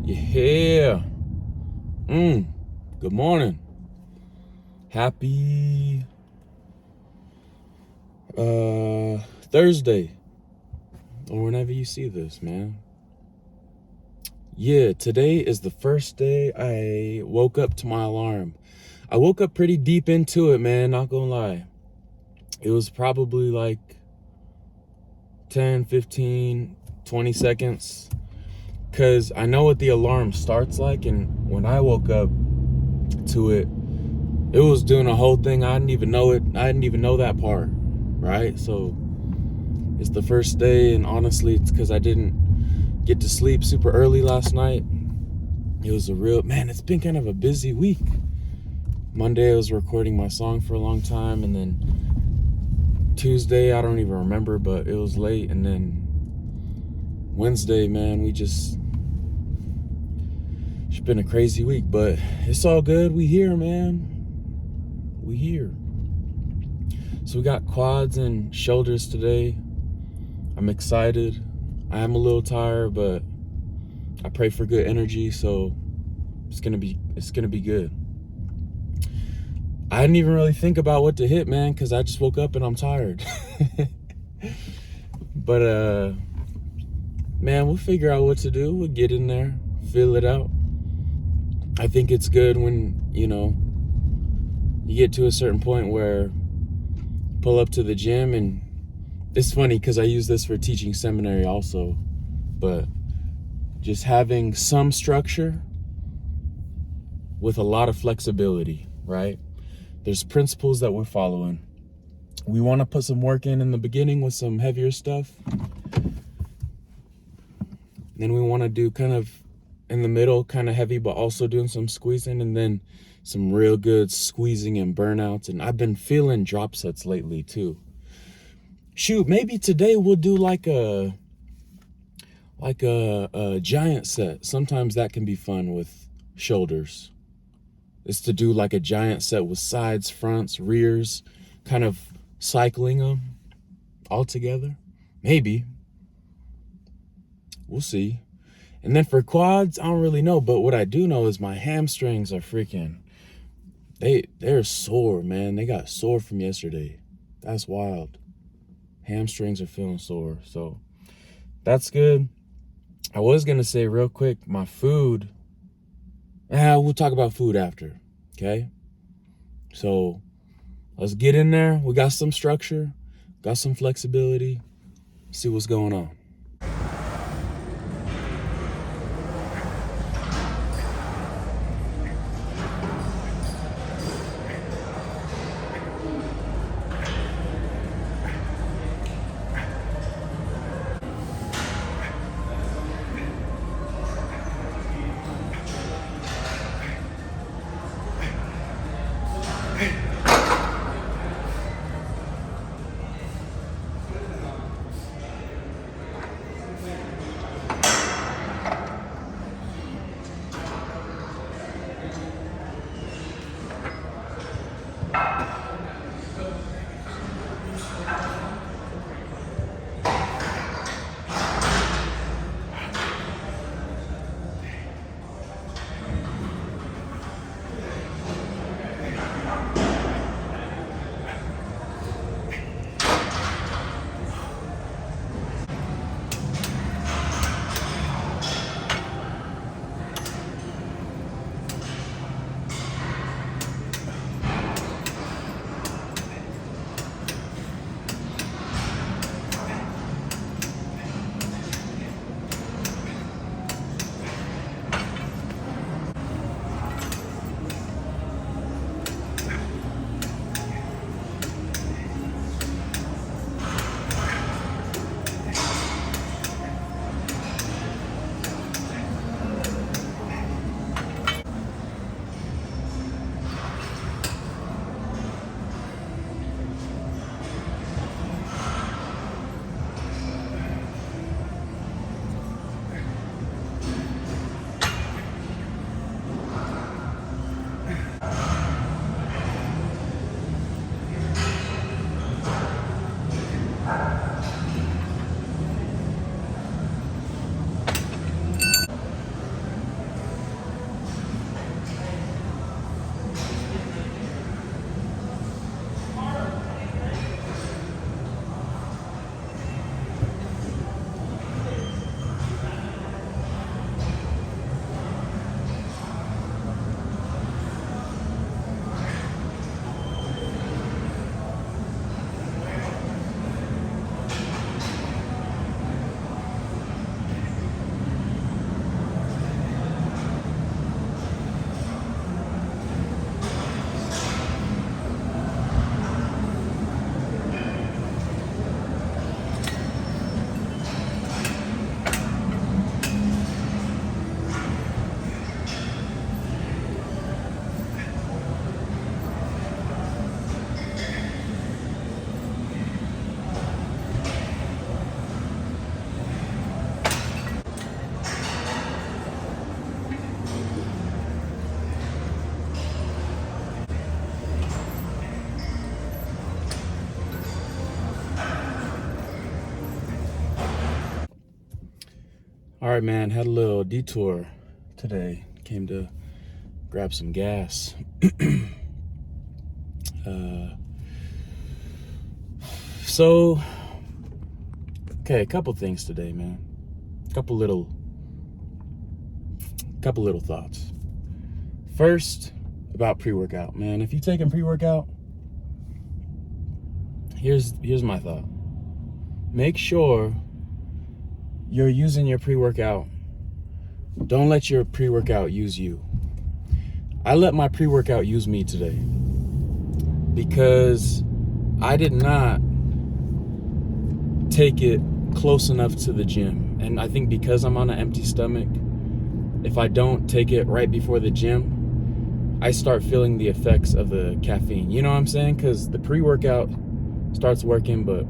Yeah. Good morning. Happy Thursday. Or whenever you see this, man. Yeah, today is the first day I woke up to my alarm. I woke up pretty deep into it, man, not gonna lie. It was probably like 10, 15, 20 seconds. Cause I know what the alarm starts like, and when I woke up to it, it was doing a whole thing. I didn't even know it. I didn't even know that part, right? So it's the first day, and honestly, it's because I didn't get to sleep super early last night. It was it's been kind of a busy week. Monday, I was recording my song for a long time, and then Tuesday, I don't even remember, but it was late, and then Wednesday, man, it's been a crazy week, but it's all good. We here, man. We here. So we got quads and shoulders today. I'm excited. I am a little tired, but I pray for good energy, so it's gonna be good. I didn't even really think about what to hit, man, because I just woke up and I'm tired. But man, we'll figure out what to do. We'll get in there, feel it out. I think it's good when, you get to a certain point where you pull up to the gym, and it's funny because I use this for teaching seminary also, but just having some structure with a lot of flexibility, right? There's principles that we're following. We want to put some work in the beginning with some heavier stuff. Then we want to do kind of in the middle, kind of heavy, but also doing some squeezing, and then some real good squeezing and burnouts. And I've been feeling drop sets lately too. Shoot, maybe today we'll do like a giant set. Sometimes that can be fun with shoulders. Is to do like a giant set with sides, fronts, rears, kind of cycling them all together. Maybe. We'll see. And then for quads, I don't really know, but what I do know is my hamstrings are they're sore, man. They got sore from yesterday. That's wild. Hamstrings are feeling sore, so that's good. I was gonna say real quick, my food. We'll talk about food after, okay? So let's get in there. We got some structure, got some flexibility. See what's going on. All right, man, had a little detour today. Came to grab some gas. So, okay, a couple things today, man. Couple little thoughts. First, about pre-workout, man. If you're taking pre-workout, here's my thought. Make sure you're using your pre-workout. Don't let your pre-workout use you. I let my pre-workout use me today because I did not take it close enough to the gym. And I think because I'm on an empty stomach, if I don't take it right before the gym, I start feeling the effects of the caffeine. You know what I'm saying? Because the pre-workout starts working, but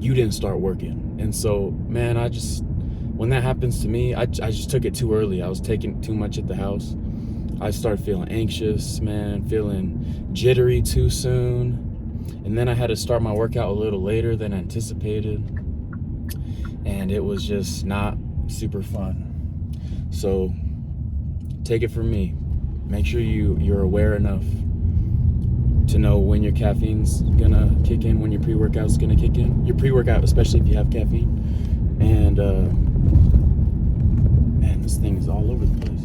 you didn't start working. And so, man, when that happens to me, I just took it too early. I was taking too much at the house. I started feeling anxious, man, feeling jittery too soon. And then I had to start my workout a little later than anticipated. And it was just not super fun. So take it from me. Make sure you're aware enough to know when your caffeine's gonna kick in, when your pre-workout's gonna kick in. Your pre-workout, especially if you have caffeine. And man, this thing is all over the place.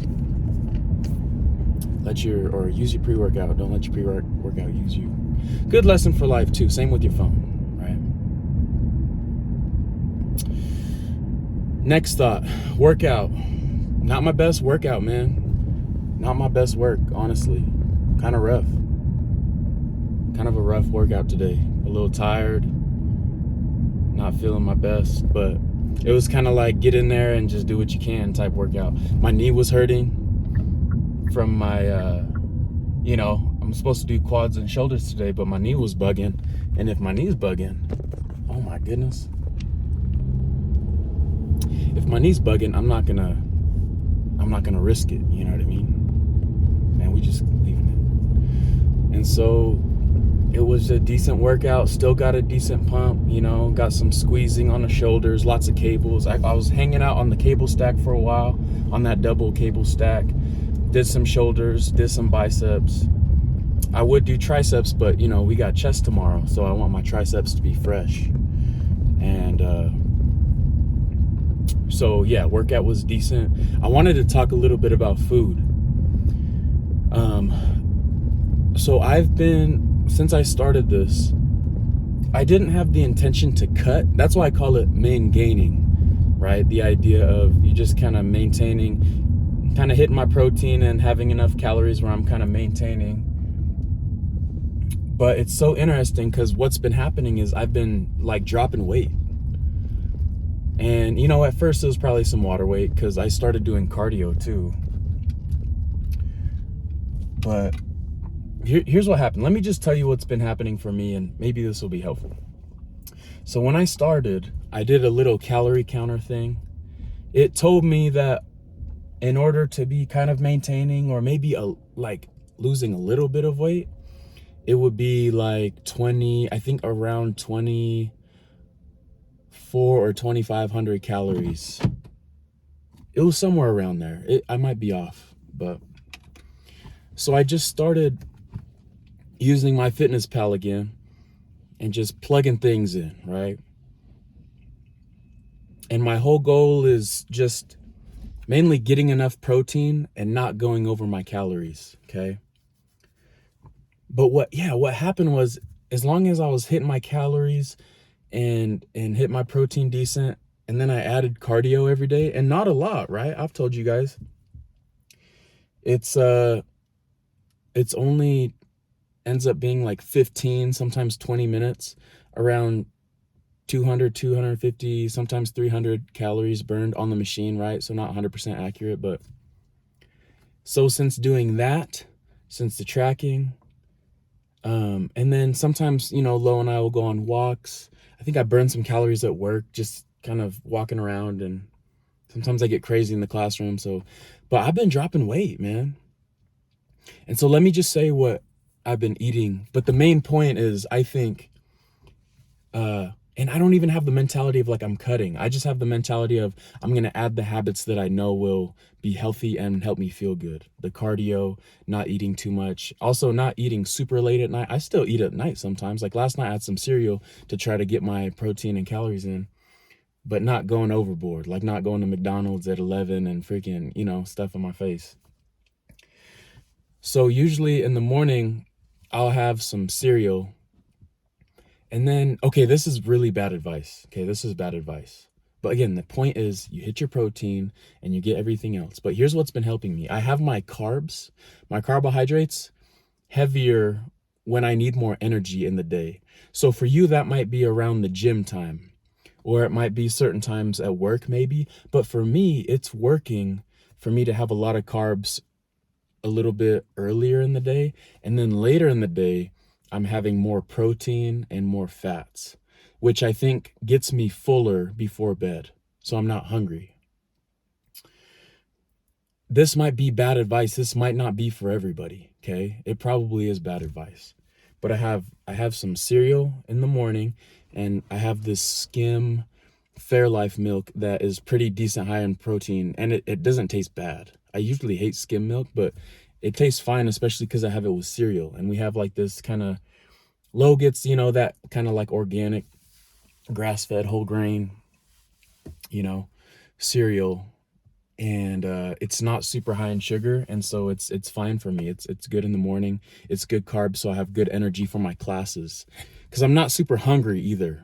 Use your pre-workout. Don't let your pre-workout use you. Good lesson for life too. Same with your phone, right? Next thought, workout. Not my best workout, man. Not my best work, honestly. Kind of rough. Kind of a rough workout today. A little tired. Not feeling my best, but it was kind of like get in there and just do what you can type workout. My knee was hurting from my, I'm supposed to do quads and shoulders today, but my knee was bugging. And if my knee's bugging, oh my goodness. If my knee's bugging, I'm not gonna risk it. You know what I mean? Man, we just leaving it. And so it was a decent workout. Still got a decent pump. Got some squeezing on the shoulders. Lots of cables. I was hanging out on the cable stack for a while, on that double cable stack. Did some shoulders. Did some biceps. I would do triceps, but we got chest tomorrow, so I want my triceps to be fresh. And so yeah, workout was decent. I wanted to talk a little bit about food. So since I started this, I didn't have the intention to cut. That's why I call it main gaining, right? The idea of you just kind of maintaining, kind of hitting my protein and having enough calories where I'm kind of maintaining. But it's so interesting because what's been happening is I've been like dropping weight. And at first it was probably some water weight because I started doing cardio too. But here's what happened. Let me just tell you what's been happening for me, and maybe this will be helpful. So when I started, I did a little calorie counter thing. It told me that in order to be kind of maintaining or maybe losing a little bit of weight, it would be like around 2,400 or 2,500 calories. It was somewhere around there. I might be off, but so I just started using MyFitnessPal again and just plugging things in, right? And my whole goal is just mainly getting enough protein and not going over my calories, okay? But what happened was, as long as I was hitting my calories and hit my protein decent, and then I added cardio every day, and not a lot, right? I've told you guys. It's only ends up being like 15, sometimes 20 minutes, around 200, 250, sometimes 300 calories burned on the machine, right? So not 100% accurate, but so since doing that, since the tracking, and then sometimes, Lo and I will go on walks. I think I burn some calories at work, just kind of walking around, and sometimes I get crazy in the classroom. But I've been dropping weight, man. And so let me just say what I've been eating. But the main point is, I think, And I don't even have the mentality of like I'm cutting. I just have the mentality of I'm going to add the habits that I know will be healthy and help me feel good. The cardio, not eating too much, also not eating super late at night. I still eat at night sometimes. Like last night I had some cereal to try to get my protein and calories in, but not going overboard, like not going to McDonald's at 11 and freaking, stuff in my face. So usually in the morning, I'll have some cereal. And then, okay, this is really bad advice. Okay, this is bad advice. But again, the point is you hit your protein and you get everything else. But here's what's been helping me. I have my carbs, my carbohydrates heavier when I need more energy in the day. So for you, that might be around the gym time, or it might be certain times at work maybe. But for me, it's working for me to have a lot of carbs a little bit earlier in the day. And then later in the day, I'm having more protein and more fats, which I think gets me fuller before bed. So I'm not hungry. This might be bad advice. This might not be for everybody. Okay. It probably is bad advice. But I have some cereal in the morning, and I have this skim Fairlife milk that is pretty decent high in protein, and it doesn't taste bad. I usually hate skim milk, but it tastes fine, especially because I have it with cereal. And we have like this kind of low gets, that kind of like organic, grass-fed, whole grain, you know, cereal. And it's not super high in sugar, and so it's fine for me. It's good in the morning. It's good carbs, so I have good energy for my classes because I'm not super hungry either.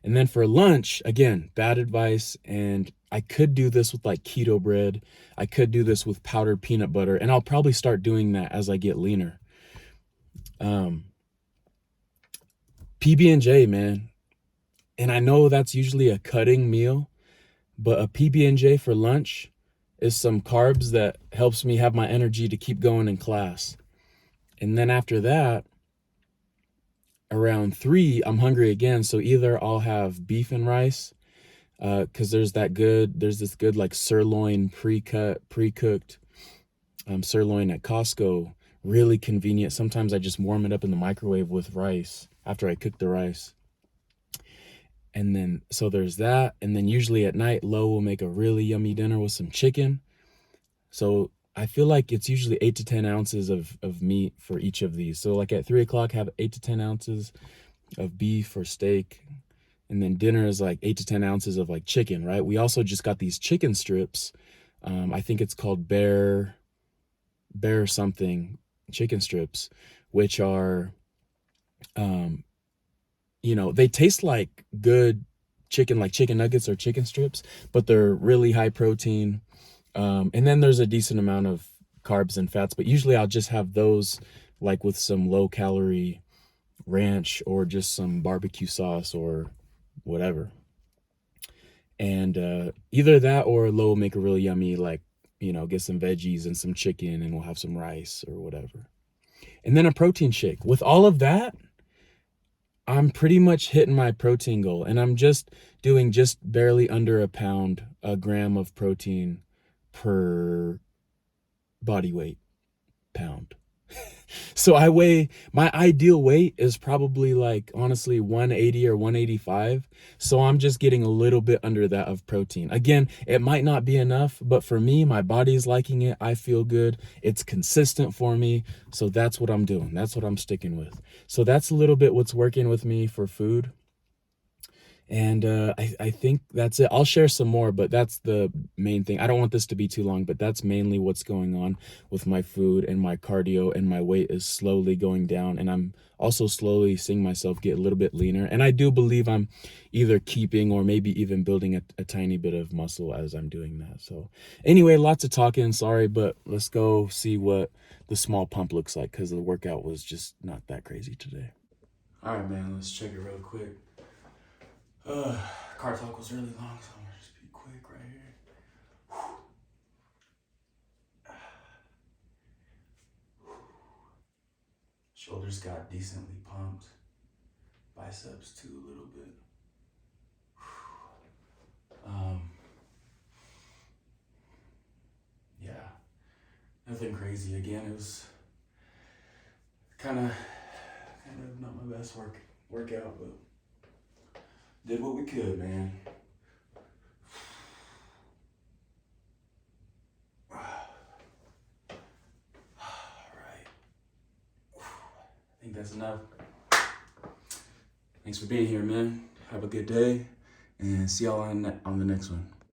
And then for lunch, again, bad advice. And I could do this with like keto bread. I could do this with powdered peanut butter. And I'll probably start doing that as I get leaner. Um, PB&J, man. And I know that's usually a cutting meal, but a PB&J for lunch is some carbs that helps me have my energy to keep going in class. And then after that, around 3, I'm hungry again. So either I'll have beef and rice, because there's this good like sirloin pre-cooked sirloin at Costco. Really convenient. Sometimes I just warm it up in the microwave with rice after I cook the rice. And then, so there's that. And then usually at night, Lo will make a really yummy dinner with some chicken. So I feel like it's usually 8 to 10 ounces of meat for each of these. So like at 3 o'clock, have 8 to 10 ounces of beef or steak. And then dinner is like 8 to 10 ounces of like chicken, right? We also just got these chicken strips. I think it's called bear something chicken strips, which are, um, they taste like good chicken, like chicken nuggets or chicken strips, but they're really high protein. And then there's a decent amount of carbs and fats, but usually I'll just have those like with some low calorie ranch or just some barbecue sauce or whatever. And either that or Lo will make a really yummy, like, get some veggies and some chicken, and we'll have some rice or whatever. And then a protein shake. With all of that, I'm pretty much hitting my protein goal, and I'm just doing just barely under a gram of protein per body weight pound. So my ideal weight is probably like honestly 180 or 185. So I'm just getting a little bit under that of protein. Again, it might not be enough, but for me, my body's liking it. I feel good. It's consistent for me. So that's what I'm doing. That's what I'm sticking with. So that's a little bit what's working with me for food. And I think that's it. I'll share some more, but that's the main thing. I don't want this to be too long, but that's mainly what's going on with my food and my cardio, and my weight is slowly going down. And I'm also slowly seeing myself get a little bit leaner. And I do believe I'm either keeping or maybe even building a tiny bit of muscle as I'm doing that. So anyway, lots of talking. Sorry, but let's go see what the small pump looks like, because the workout was just not that crazy today. All right, man, let's check it real quick. Uh, car talk was really long, so I'm gonna just be quick right here. Shoulders got decently pumped. Biceps too, a little bit. Um, yeah, nothing crazy. Again, it was kind of not my best workout, but Did what we could, man. All right. I think that's enough. Thanks for being here, man. Have a good day, and see y'all on the next one.